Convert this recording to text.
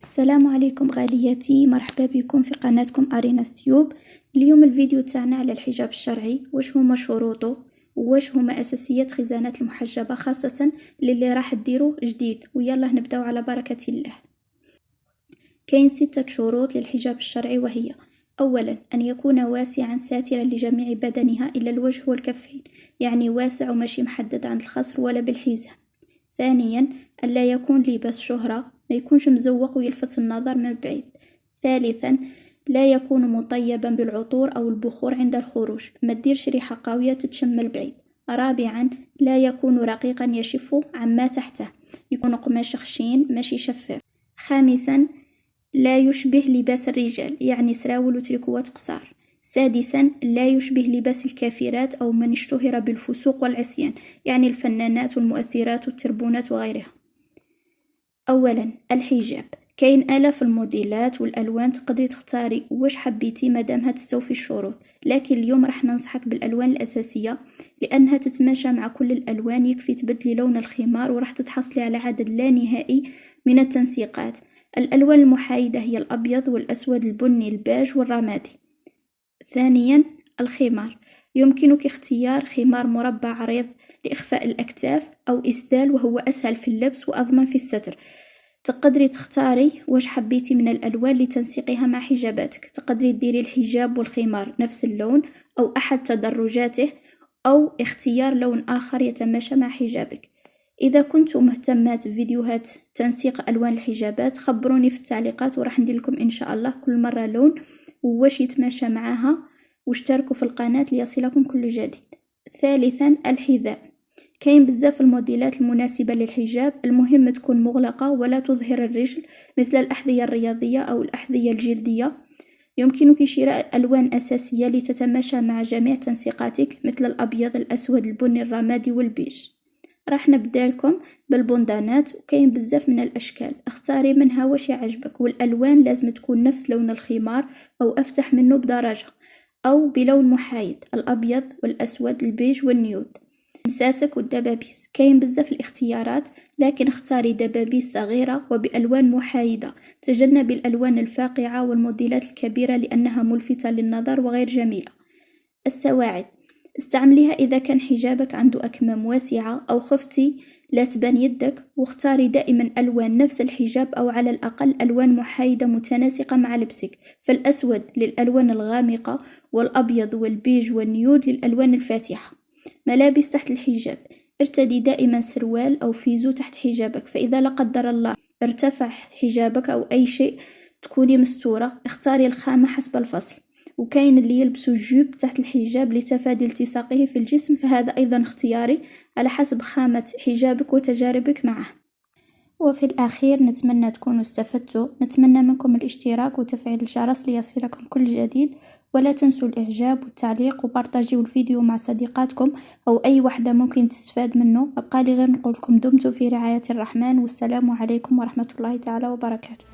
السلام عليكم غالياتي، مرحبا بكم في قناتكم أريناس تيوب. اليوم الفيديو تاعنا على الحجاب الشرعي، واش هما شروطه واش هما أساسيات خزانات المحجبة، خاصة للي راح تديرو جديد. ويلا نبداو على بركة الله. كاين 6 شروط للحجاب الشرعي، وهي: أولا أن يكون واسعا ساترا لجميع بدنها إلا الوجه والكفين، يعني واسع وماشي محدد عند الخصر ولا بالحزام. ثانيا ألا يكون لباس شهرة، ما يكونش مزوق ويلفت النظر من بعيد. ثالثا لا يكون مطيبا بالعطور أو البخور عند الخروج، ما تديرش ريحة قوية تتشم البعيد. رابعا لا يكون رقيقا يشف عما تحته، يكون قماش خشين ماشي شفاف. خامسا لا يشبه لباس الرجال، يعني سراول وتريكوات قصار. سادسا لا يشبه لباس الكافرات أو من اشتهر بالفسوق والعصيان، يعني الفنانات والمؤثرات والتربونات وغيرها. أولا الحجاب، كاين آلاف الموديلات والألوان، تقدري تختاري واش حبيتي مادامها تستوفي الشروط. لكن اليوم راح ننصحك بالألوان الأساسية لأنها تتماشى مع كل الألوان. يكفي تبدلي لون الخمار وراح تتحصلي على عدد لا نهائي من التنسيقات. الألوان المحايدة هي الأبيض والأسود البني الباج والرمادي. ثانيا الخمار، يمكنك اختيار خمار مربع عريض لإخفاء الأكتاف أو إسدال، وهو أسهل في اللبس وأضمن في الستر. تقدري تختاري واش حبيتي من الألوان لتنسيقها مع حجاباتك. تقدري تديري الحجاب والخمار نفس اللون أو أحد تدرجاته، أو اختيار لون آخر يتماشى مع حجابك. إذا كنتم مهتمات بفيديوهات تنسيق ألوان الحجابات خبروني في التعليقات وراح ندير لكم إن شاء الله كل مرة لون وواش يتماشى معاها، واشتركوا في القناة ليصلكم كل جديد. ثالثا الحذاء، كاين بزاف الموديلات المناسبة للحجاب، المهم تكون مغلقة ولا تظهر الرجل، مثل الأحذية الرياضية أو الأحذية الجلدية. يمكنك شراء ألوان أساسية لتتماشى مع جميع تنسيقاتك، مثل الأبيض الأسود البني الرمادي والبيج. راح نبدا لكم بالبندانات، وكاين بزاف من الأشكال، اختاري منها واش يعجبك. والألوان لازم تكون نفس لون الخمار أو أفتح منه بدرجة، أو بلون محايد: الأبيض والأسود البيج والنيود. المساسك والدبابيس، كاين بزاف الاختيارات، لكن اختاري دبابيس صغيرة وبألوان محايدة. تجنبي الألوان الفاقعة والموديلات الكبيرة لأنها ملفتة للنظر وغير جميلة. السواعد، استعمليها إذا كان حجابك عنده أكمام واسعة أو خفتي لا تبان يدك، واختاري دائما ألوان نفس الحجاب أو على الأقل ألوان محايدة متناسقة مع لبسك، فالأسود للألوان الغامقة والأبيض والبيج والنيود للألوان الفاتحة. ملابس تحت الحجاب، ارتدي دائما سروال أو فيزو تحت حجابك، فإذا لا قدر الله ارتفع حجابك أو أي شيء تكوني مستورة. اختاري الخامة حسب الفصل. وكاين اللي يلبسوا جيب تحت الحجاب لتفادي التصاقه في الجسم، فهذا أيضا اختياري على حسب خامة حجابك وتجاربك معه. وفي الأخير نتمنى تكونوا استفدتوا، نتمنى منكم الاشتراك وتفعيل الجرس ليصلكم كل جديد، ولا تنسوا الإعجاب والتعليق وبارطاجيوا الفيديو مع صديقاتكم أو أي وحدة ممكن تستفاد منه. أبقى لي غير نقولكم دمتم في رعاية الرحمن، والسلام عليكم ورحمة الله تعالى وبركاته.